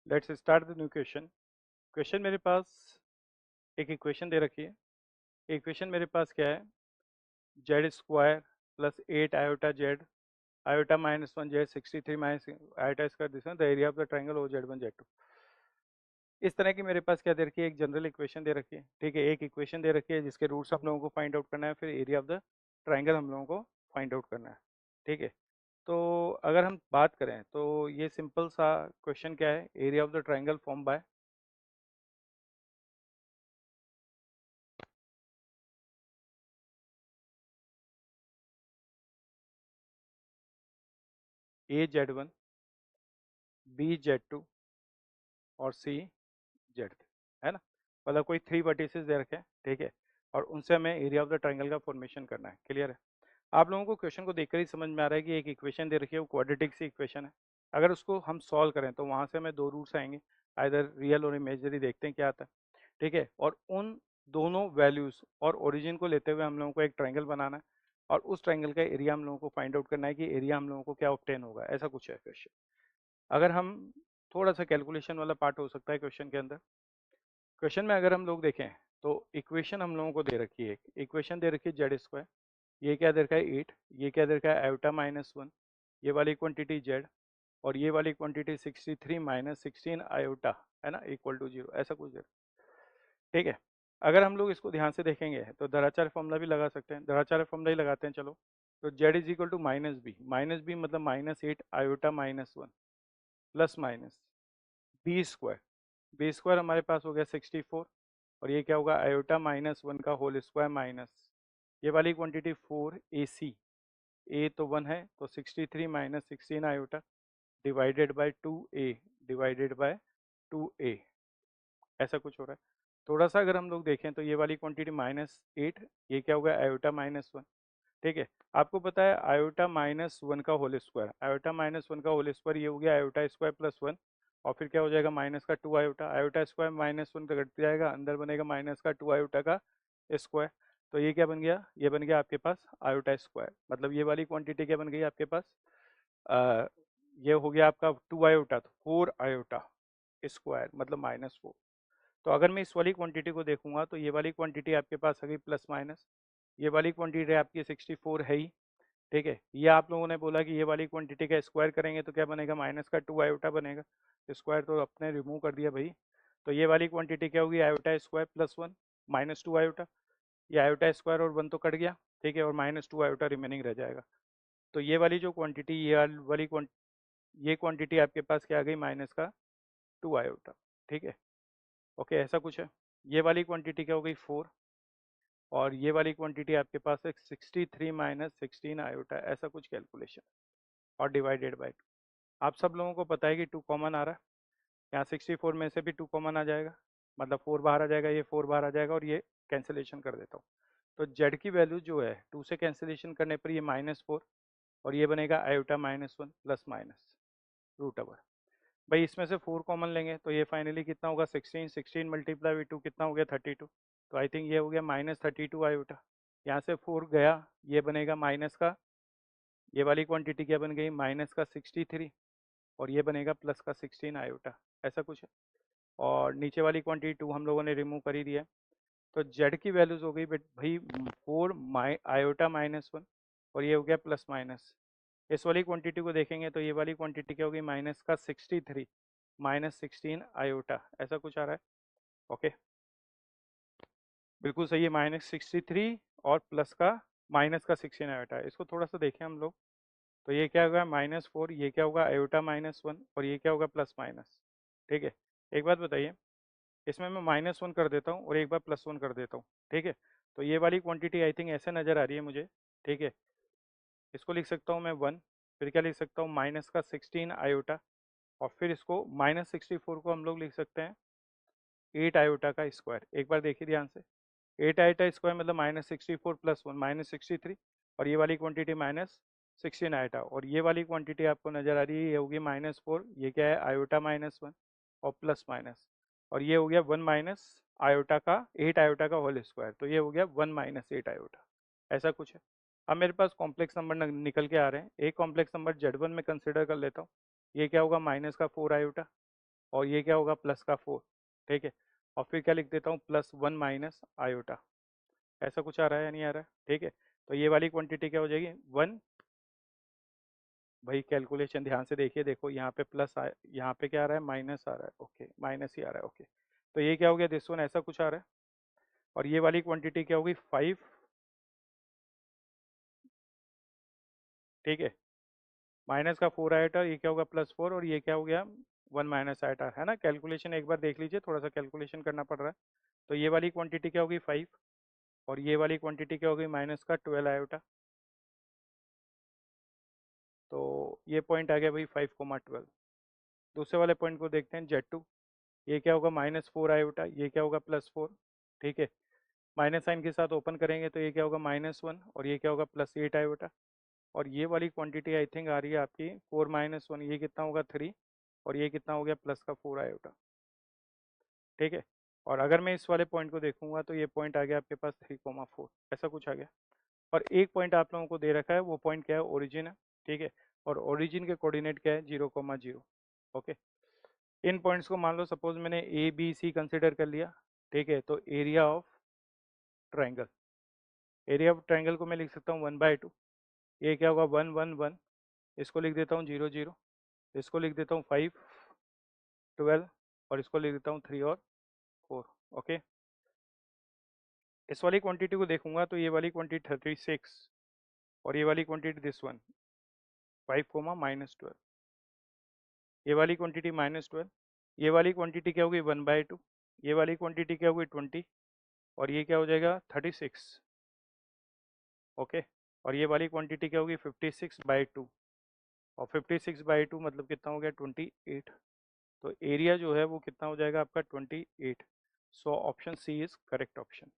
Let's start the new question. Question मेरे पास एक equation दे रखी है। इक्वेशन मेरे पास क्या है? Z square plus 8 iota Z iota -1 Z 63 minus iota square this the area of the triangle O Z 1 Z 2। इस तरह की मेरे पास क्या दे रखी है? एक जनरल इक्वेशन दे रखी है। ठीक है, एक इक्वेशन दे रखी है जिसके रूट्स हम लोगों को फाइंड आउट करना है, फिर एरिया ऑफ द ट्रायंगल हम लोगों को फाइंड आउट करना है। ठीक है, तो अगर हम बात करें तो ये सिंपल सा क्वेश्चन क्या है? Area of the triangle form by A Z1 B Z2 और C Z3, है ना? मतलब कोई 3 वर्टिसेस दे रखे हैं। ठीक है, और उनसे हमें एरिया ऑफ द ट्रायंगल का फॉर्मेशन करना है। क्लियर है? आप लोगों को क्वेश्चन को देखकर ही समझ में आ रहा है कि एक इक्वेशन दे रखी है, वो क्वाड्रेटिक सी इक्वेशन है। अगर उसको हम सॉल्व करें तो वहाँ से हमें दो रूट्स आएंगे, आइदर रियल और इमेजनरी। देखते हैं क्या आता है। ठीक है, और उन दोनों वैल्यूज और ओरिजिन को लेते हुए हम लोगों को एक ट्रायंगल बनाना है, और उस ट्रायंगल का एरिया हम लोगों को फाइंड आउट करना है कि एरिया हम लोगों को क्या ऑब्टेन होगा। ऐसा कुछ है क्वेश्चन। अगर हम थोड़ा सा कैलकुलेशन वाला पार्ट हो सकता है क्वेश्चन के अंदर। क्वेश्चन में अगर हम लोग देखें तो इक्वेशन हम लोगों को दे रखी है, इक्वेशन दे रखी है जेड स्क्वायर, ये क्या दे रखा है 8, ये क्या दे रखा है आयोटा -1, ये वाली क्वांटिटी जेड, और ये वाली क्वांटिटी 63 माइनस 16 आयोटा, है ना, इक्वल टू 0। ऐसा कुछ दे रखा है। ठीक है, अगर हम लोग इसको ध्यान से देखेंगे तो दराचार फॉर्मूला भी लगा सकते हैं, दराचार फॉर्मूला ही लगाते हैं चलो। तो Z is equal to minus B मतलब -8 आयोटा -1 plus minus B square. B square हमारे पास हो गया 64, और ये क्या होगा आयोटा -1 का होल स्क्वायर माइनस ये वाली क्वांटिटी 4 AC, ए तो 1 है तो 63 minus 16 iota divided by 2A, divided by 2A। ऐसा कुछ हो रहा है। थोड़ा सा अगर हम लोग देखें तो ये वाली क्वांटिटी -8, ये क्या होगा आयोटा -1। ठीक है, आपको पता है आयोटा -1 का होल स्क्वायर, आयोटा -1 का होल स्क्वायर ये हो गया आयोटा स्क्वायर प्लस 1, और फिर क्या हो जाएगा माइनस का 2 आयोटा, आयोटा स्क्वायर -1 का कट जाएगा, अंदर बनेगा माइनस का 2 आयोटा का स्क्वायर। तो ये क्या बन गया? ये बन गया आपके पास आयोटा स्क्वायर, मतलब ये वाली क्वांटिटी क्या बन गई आपके पास? आ, ये हो गया आपका 2 आयोटा, तो 4 आयोटा स्क्वायर मतलब -4। तो अगर मैं इस वाली क्वांटिटी को देखूंगा तो ये वाली क्वांटिटी आपके पास आ गई प्लस माइनस, ये वाली क्वांटिटी आपकी 64 है ही। ठीक है, ये आप लोगों ने बोला कि ये वाली क्वांटिटी का स्क्वायर करेंगे तो क्या बनेगा? माइनस का 2 आयोटा बनेगा। स्क्वायर तो अपने रिमूव कर दिया भाई। तो ये वाली क्वांटिटी क्या होगी? आयोटा स्क्वायर प्लस 1 -2 आयोटा, ये आयोटा स्क्वायर और 1 तो कट गया। ठीक है, और -2 आयोटा रिमेनिंग रह जाएगा। तो ये वाली जो क्वांटिटी, ये क्वांटिटी आपके पास क्या आ गई? माइनस का 2 आयोटा। ठीक है, ओके, ऐसा कुछ है। ये वाली क्वांटिटी क्या हो गई? 4, और ये वाली क्वांटिटी आपके पास है 63 माइनस 16 आयोटा, ऐसा कुछ कैलकुलेशन, और डिवाइडेड बाय 2। आप सब लोगों को पता है कि 2 कॉमन आ रहा है, यहाँ 64 में से भी 2 कॉमन आ जाएगा, मतलब 4 बाहर आ जाएगा, ये 4 बाहर आ जाएगा, और ये कैंसिलेशन कर देता हूँ। तो जेड की वैल्यू जो है 2 से कैंसिलेशन करने पर ये -4, और ये बनेगा iota -1 plus minus root over. भाई इसमें से 4 कॉमन लेंगे तो ये फाइनली कितना होगा? 16, 16 मल्टीप्लाई बाई 2 कितना हो गया? 32। तो आई थिंक ये हो गया -32 आयोटा। यहाँ से 4 गया, ये बनेगा माइनस का, ये वाली क्वांटिटी क्या बन गई? माइनस का 63, और ये बनेगा प्लस का 16 आयोटा। ऐसा कुछ है, और नीचे वाली क्वांटिटी 2 हम लोगों ने रिमूव कर ही दिया। तो जेड की वैल्यूज हो गई बट भाई 4 आयोटा -1, और ये हो गया प्लस माइनस। इस वाली क्वांटिटी को देखेंगे तो ये वाली क्वांटिटी क्या होगी? माइनस का 63 माइनस 16 आयोटा, ऐसा कुछ आ रहा है। ओके, बिल्कुल सही है, -63 और प्लस का माइनस का 16 आयोटा। इसको थोड़ा सा देखें हम लोग, तो ये क्या होगा? -4, ये क्या होगा? आयोटा -1, और ये क्या होगा? Plus minus. ठीक है, एक बात बताइए, इसमें मैं -1 कर देता हूँ और एक बार +1 कर देता हूँ। ठीक है, तो ये वाली क्वांटिटी आई थिंक ऐसे नज़र आ रही है मुझे। ठीक है, इसको लिख सकता हूँ मैं 1, फिर क्या लिख सकता हूँ? माइनस का 16 आयोटा, और फिर इसको -64 को हम लोग लिख सकते हैं 8 आयोटा का स्क्वायर। एक बार देखिए ध्यान से, 8 आयोटा स्क्वायर मतलब -64 प्लस 1 -63, और ये वाली क्वांटिटी -16 आयोटा, और ये वाली क्वांटिटी आपको नजर आ रही है, ये होगी -4, ये क्या है? आयोटा -1 और प्लस माइनस, और ये हो गया 1 माइनस आयोटा का 8 आयोटा का होल स्क्वायर, तो ये हो गया 1 माइनस 8 आयोटा। ऐसा कुछ है। अब मेरे पास कॉम्प्लेक्स नंबर निकल के आ रहे हैं। एक कॉम्प्लेक्स नंबर Z1 में कंसिडर कर लेता हूँ, ये क्या होगा? माइनस का 4 आयोटा, और ये क्या होगा प्लस का 4, ठीक है। और फिर क्या लिख देता हूँ +1 माइनस आयोटा, ऐसा कुछ आ रहा है या नहीं आ रहा है, ठीक है। तो ये वाली क्वांटिटी क्या हो जाएगी 1, भाई कैलकुलेशन ध्यान से देखिए, देखो यहाँ पे प्लस आ, यहाँ पे क्या आ रहा है माइनस आ रहा है, ओके माइनस ही आ रहा है, ओके। तो ये क्या हो गया दिस वन, ऐसा कुछ आ रहा है। और ये वाली क्वांटिटी क्या होगी 5, ठीक है। माइनस का 4 आया था, ये क्या होगा +4, और ये क्या हो गया 1 माइनस आया था, है ना। कैलकुलेशन एक बार देख लीजिए, थोड़ा सा कैलकुलेशन करना पड़ रहा है। तो ये वाली क्वांटिटी क्या होगी 5, और ये वाली क्वांटिटी क्या होगी माइनस का 12 आयोटा। तो ये पॉइंट आ गया भाई 5,12। दूसरे वाले पॉइंट को देखते हैं Z2। ये क्या होगा -4 आयोटा, ये क्या होगा +4, ठीक है। माइनस साइन के साथ ओपन करेंगे तो ये क्या होगा -1, और ये क्या होगा +8 आयोटा। और ये वाली क्वांटिटी आई थिंक आ रही है आपकी 4 - 1, ये कितना होगा 3, और ये कितना हो गया प्लस का 4 आयोटा, ठीक है। और अगर मैं इस वाले पॉइंट को देखूंगा तो ये पॉइंट आ गया आपके पास 3,4, ऐसा कुछ आ गया। और एक पॉइंट आप लोगों को दे रखा है, वो पॉइंट क्या है ओरिजिन है, ठीक है। और ओरिजिन के कोऑर्डिनेट क्या है 0,0, ओके। इन पॉइंट्स को मान लो सपोज मैंने ए बी सी कंसिडर कर लिया, ठीक है। तो area of triangle, area of triangle को मैं लिख सकता हूँ 1/2, ये क्या होगा 1 1 1, इसको लिख देता हूँ 0 0, इसको लिख देता हूँ 5 12, और इसको लिख देता हूँ 3 और 4, ओके। इस वाली क्वांटिटी को देखूंगा तो ये वाली क्वांटिटी 36, और ये वाली क्वांटिटी दिस वन 5 -12, ये वाली क्वांटिटी -12, ये वाली क्वांटिटी क्या होगी 1/2, ये वाली क्वांटिटी क्या होगी 20, और ये क्या हो जाएगा 36, ओके। और ये वाली क्वांटिटी क्या होगी 56/2, और 56/2 मतलब कितना हो गया 28। तो एरिया जो है वो कितना हो जाएगा आपका 28। So option C is correct option.